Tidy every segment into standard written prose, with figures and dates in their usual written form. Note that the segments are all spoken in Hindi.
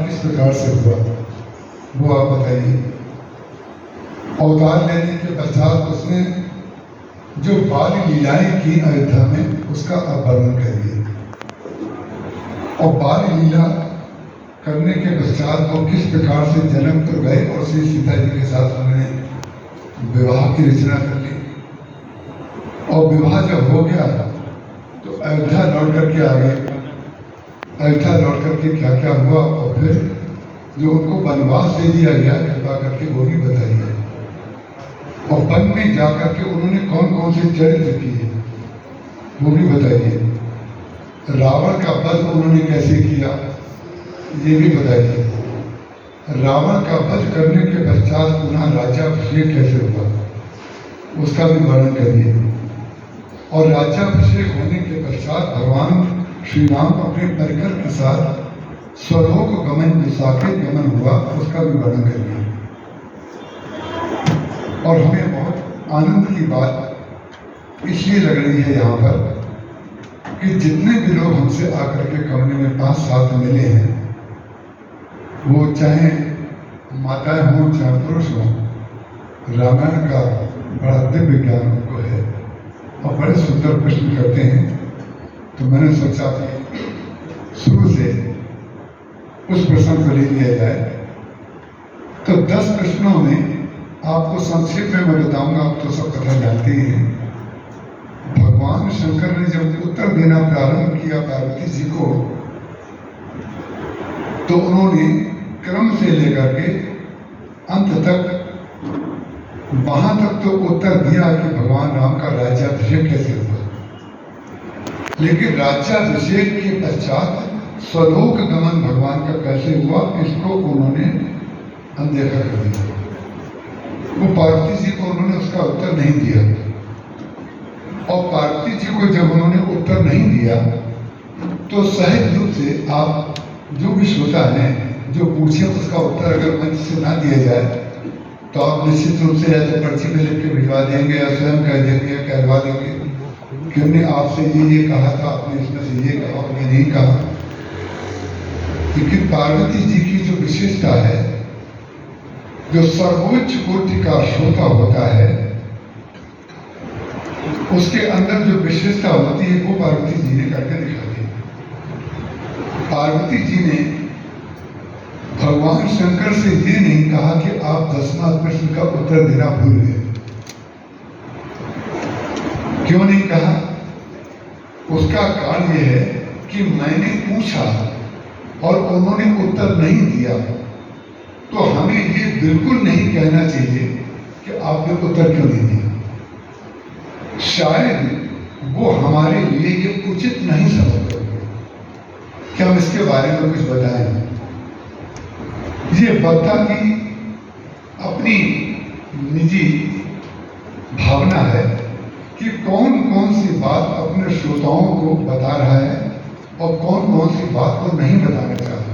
किस प्रकार से हुआ वो आप बताइए। अवतार लेने के पश्चात उसने जो बाल लीलाएं की अयोध्या में उसका आप वर्णन करिए। और बाल लीला करने के पश्चात वो किस प्रकार से जनकपुर गए और श्री सीता जी के साथ उन्होंने विवाह की रचना कर ली। और विवाह जब हो गया तो अयोध्या लौट करके आ गए। अयोध्या लौट करके क्या क्या हुआ और फिर जो उनको वनवास दे दिया गया कृपा करके वो भी बताइए। और वन में जाकर के उन्होंने कौन कौन से चरित्र किए वो भी बताइए। रावण का वध उन्होंने कैसे किया ये भी बताइए। रावण का वध करने के पश्चात पुनः राज्याभिषेक कैसे हुआ उसका भी वर्णन करिए। और राज्याभिषेक होने के पश्चात भगवान श्री राम अपने परिकर के साथ स्वलोक गमन जो साकेत गमन हुआ उसका भी वर्णन करिए। और हमें बहुत आनंद की बात इसलिए लग रही है यहाँ पर कि जितने भी लोग हमसे आकर के कमरे में 5 साथ मिले हैं वो चाहे माताएं हों चाहे पुरुष हों, रामायण का बड़ा दिव्य ज्ञान उनको है और बड़े सुंदर प्रश्न करते हैं। तो मैंने सोचा कि शुरू से उस प्रश्न को ले लिया जाए। तो 10 प्रश्नों में आपको संक्षेप में मैं बताऊंगा, आप तो सब कथा जानते ही हैं। भगवान शंकर ने जब उत्तर देना प्रारंभ किया पार्वती जी को तो उन्होंने क्रम से लेकर के अंत तक वहां तक तो उत्तर दिया कि भगवान राम का राज्याभिषेक कैसे हुआ। लेकिन राज्याभिषेक के पश्चात स्वलोक गमन भगवान का कैसे हुआ इसको उन्होंने अनदेखा कर दिया। वो पार्वती जी को उन्होंने उसका उत्तर नहीं दिया। और पार्वती जी को जब उन्होंने उत्तर नहीं दिया तो सहज रूप से आप जो भी श्रोता हैं जो पूछे उसका उत्तर अगर मंच से ना दिया जाए तो आप निश्चित रूप से या तो पर्ची में लिख के भिजवा देंगे या स्वयं कह देंगे या कहलवा देंगे कि हमने आपसे ये कहा था, आपने इसमें से ये कहा और ये नहीं कहा। लेकिन पार्वती जी की जो विशेषता है, जो सर्वोच्च कोटि का श्रोता होता है, उसके अंदर जो विशेषता होती है वो पार्वती जी ने करके दिखा दी। पार्वती जी ने भगवान शंकर से ये नहीं कहा कि आप 10वां प्रश्न का उत्तर देना भूल गए। क्यों नहीं कहा? उसका कारण यह है कि मैंने पूछा और उन्होंने उत्तर नहीं दिया तो हमें ये बिल्कुल नहीं कहना चाहिए कि आपने उत्तर क्यों नहीं दिया। शायद वो हमारे लिए ये उचित नहीं समझते कि हम इसके बारे में कुछ बताएं। ये वक्ता की अपनी निजी भावना है कि कौन कौन सी बात अपने श्रोताओं को बता रहा है और कौन कौन सी बात को नहीं बताना चाहता।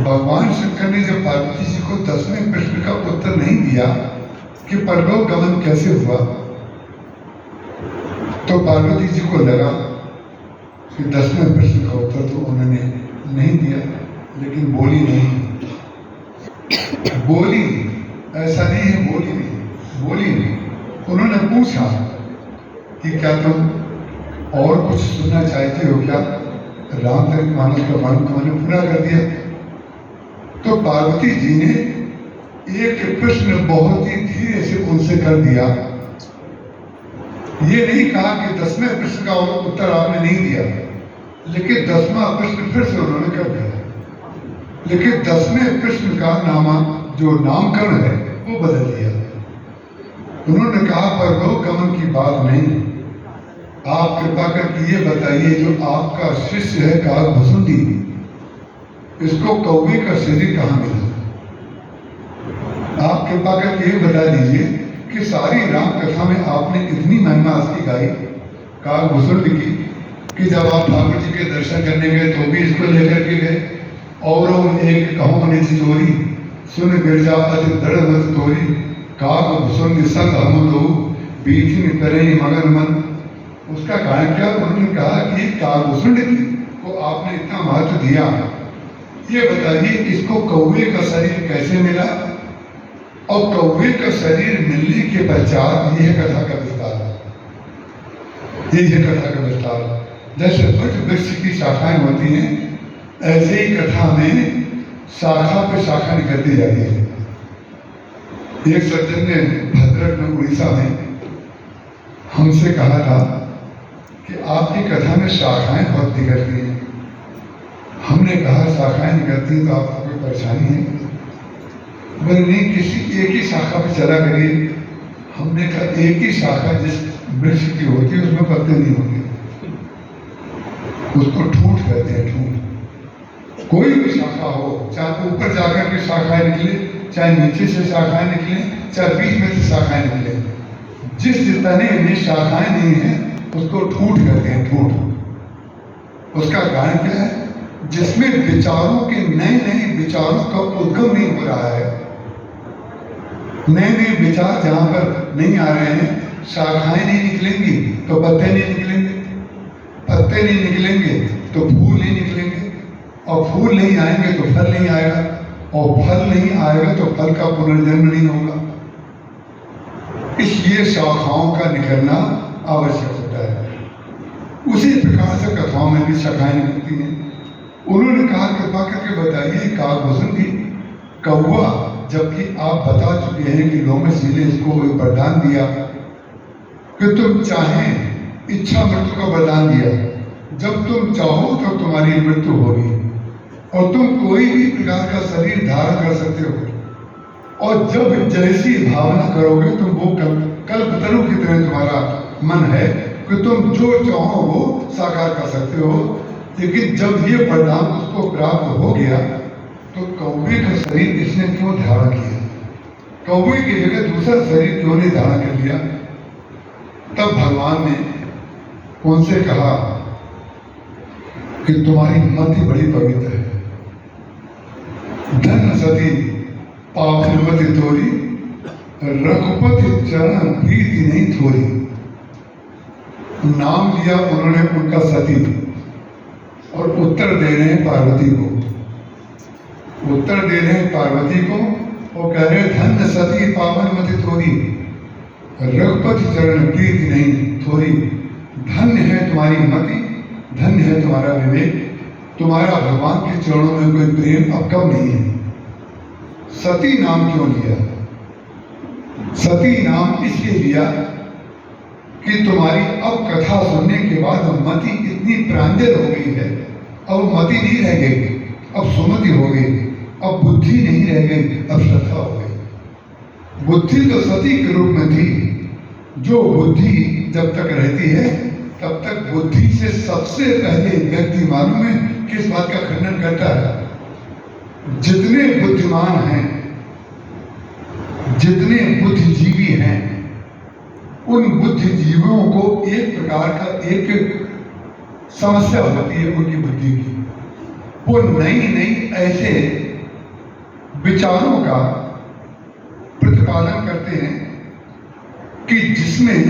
भगवान शंकर ने जब पार्वती जी को 10वें प्रश्न का उत्तर नहीं दिया कि परलोक गमन कैसे हुआ तो पार्वती जी को लगा कि 10वें प्रश्न का उत्तर तो उन्होंने नहीं दिया। लेकिन बोली नहीं, बोली ऐसा नहीं है, बोली नहीं। उन्होंने पूछा कि क्या तुम और कुछ सुनना चाहते हो क्या? रामचरित मानस का वर्णन तो मैंने पूरा कर दिया। तो पार्वती जी ने एक प्रश्न बहुत ही धीरे से उनसे कर दिया। ये नहीं कहा कि 10वें प्रश्न का उत्तर आपने नहीं दिया, लेकिन 10वां प्रश्न फिर से उन्होंने कर दिया। लेकिन 10वें प्रश्न का जो नामकरण है वो बदल दिया। उन्होंने कहा परलोक गमन की बात नहीं, आप कृपा करके ये बताइए जो आपका शिष्य है काकभुसुंडी, इसको कौवे का शरीर कहाँ मिला? आप कृपा करके ये बता दीजिए कि सारी राम कथा में आपने इतनी महिमा इसकी गाई काकभुसुंडी की कि जब आप ठाकुर जी के दर्शन करने गए तो भी इसको लेकर के गए। और एक कहो ने चिचोरी सुन गिरजा अति दृढ़ मत तोरी काकभुसुंडी संग हम दो बीच करे मगन मन। उसका कारण क्या? उन्होंने कहा कि काकभुसुंडी को आपने इतना महत्व दिया, ये बताइए इसको कौवे का शरीर कैसे मिला, और कौवे का शरीर मिलने के पश्चात यह कथा का विस्तार, यही कथा का विस्तार। जैसे वट वृक्ष की शाखाएं होती हैं, ऐसे ही कथा में शाखा पे शाखा निकलती जाती है। एक सज्जन ने भद्रक में, उड़ीसा में हमसे कहा था कि आपकी कथा में शाखाएं बहुत निकलती हैं। हमने कहा शाखाएं निकलती तो आपको कोई परेशानी है? बोले नहीं, किसी एक ही शाखा पे चला करिए। हमने कहा एक ही शाखा जिस वृक्ष की होती है उसमें पत्ते नहीं होते, उसको ठूंठ कहते हैं, ठूंठ। कोई भी शाखा हो, चाहे ऊपर जाकर के शाखाएं निकले, चाहे नीचे से शाखाएं निकले, चाहे बीच में से शाखाएं निकले, जिस तने में शाखाएं नहीं है उसको ठूंठ कहते हैं, ठूंठ। उसका कारण क्या है? जिसमें विचारों के नए नए विचारों का उद्गम नहीं हो रहा है, नए नए विचार जहां पर नहीं आ रहे हैं, शाखाएं नहीं निकलेंगी तो पत्ते नहीं निकलेंगे, पत्ते नहीं निकलेंगे तो फूल नहीं निकलेंगे, और फूल नहीं आएंगे तो फल नहीं आएगा, और फल नहीं आएगा तो फल का पुनर्जन्म नहीं होगा। इसलिए शाखाओं का निकलना आवश्यक होता है। उसी प्रकार से कथाओं में भी शाखाएं निकलती हैं। उन्होंने कहा कृपा करके बताइए काकभूषण जी, कौवा, जबकि आप बता चुके हैं कि लोमश जी ने इसको एक वरदान दिया कि तुम चाहें इच्छा मृत्यु का वरदान दिया, जब तुम चाहो तब तो तुम्हारी मृत्यु होगी और तुम कोई भी प्रकार का शरीर धारण कर सकते हो, और जब जैसी भावना करोगे तुम वो कल्पतरु की तरह तुम्हारा मन है कि तुम जो चाहो वो साकार कर सकते हो। लेकिन जब ये वरदान उसको प्राप्त हो गया तो कौवे का शरीर इसने क्यों धारण किया? कौवे की जगह दूसरा शरीर क्यों नहीं धारण कर लिया? तब भगवान ने उनसे कहा कि तुम्हारी मति बड़ी पवित्र है, धन सती पावनमति तोरी, रघुपति चरण प्रीति नहीं थोरी। नाम लिया उन्होंने उनका सती, और उत्तर दे रहे हैं पार्वती को, उत्तर दे रहे हैं पार्वती को, वो कह रहे धन्य सती पावनमति तोरी, रघुपति चरण प्रीति नहीं थोरी। धन्य है तुम्हारी मति, धन्य है तुम्हारा विवेक, तुम्हारा भगवान के चरणों में कोई प्रेम अब कम नहीं है। सती नाम क्यों लिया? सती नाम इसलिए लिया कि तुम्हारी अब कथा सुनने के बाद मति इतनी प्रांजल हो गई है, अब मति नहीं रह गई, अब सुमति हो गई, अब बुद्धि नहीं रह गई, अब श्रद्धा हो गई। बुद्धि तो सती के रूप में थी, जो बुद्धि जब तक रहती है तब तक बुद्धि से सबसे पहले व्यक्ति मालूम है किस बात का खंडन करता है? जितने बुद्धिमान हैं, जितने बुद्धिजीवी हैं, उन बुद्धिजीवियों को एक प्रकार का एक समस्या होती है उनकी बुद्धि की। वो नई नई ऐसे विचारों का प्रतिपादन करते हैं कि जिसमें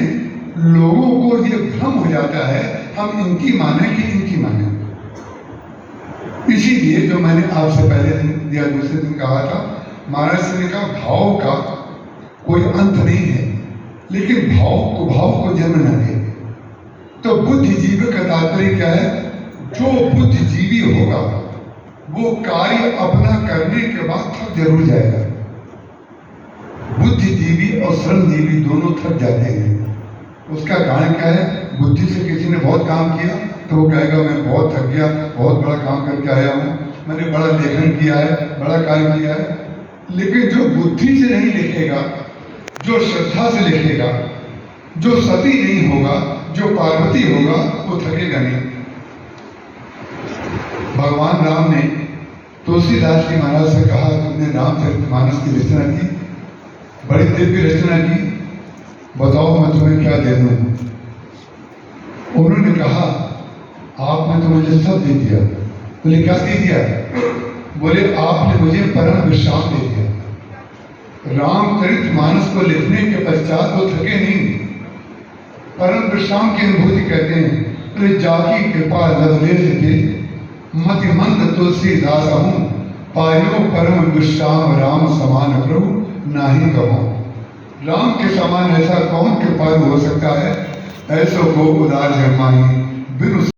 लोगों को ये भ्रम हो जाता है हम इनकी माने कि इनकी माने। इसीलिए जो मैंने आपसे पहले दिन या दूसरे दिन कहा था, महाराज जी ने कहा भाव का कोई अंत नहीं है, लेकिन भाव को जन्म न दे। तो बुद्धिजीवी का तात्पर्य क्या है? जो बुद्धिजीवी होगा वो कार्य अपना करने के बाद थक जरूर जाएगा। बुद्धिजीवी और श्रमजीवी दोनों थक जाते हैं। उसका कारण क्या है? बुद्धि से किसी ने बहुत काम किया तो वो कहेगा मैं बहुत थक गया, बहुत बड़ा काम करके आया हूँ, मैंने बड़ा लेखन किया है, बड़ा कार्य किया है। लेकिन जो बुद्धि से नहीं लिखेगा, जो श्रद्धा से लिखेगा, जो सती नहीं होगा, जो पार्वती होगा, वो थकेगा नहीं। भगवान राम ने तुलसीदास जी महाराज से कहा तुमने रामचरितमानस की रचना की, बड़ी दिव्य रचना की, बताओ मैं तुम्हें क्या दे दूं? उन्होंने कहा आपने तो मुझे सब दे दिया। बोले क्या दे दिया? बोले आपने मुझे परम विश्राम दे दिया। रामचरितमानस को लिखने के पश्चात वो थके नहीं, परम विश्राम की अनुभूति कहते हैं। बोले जाकी कृपा लवलेश थे, मति मंद तुलसीदास हूं, पायो परम विश्राम राम समान प्रभु नाही कहो। राम के समान ऐसा कौन कृपालु हो सकता है, ऐसो को उदार जमाई बिनु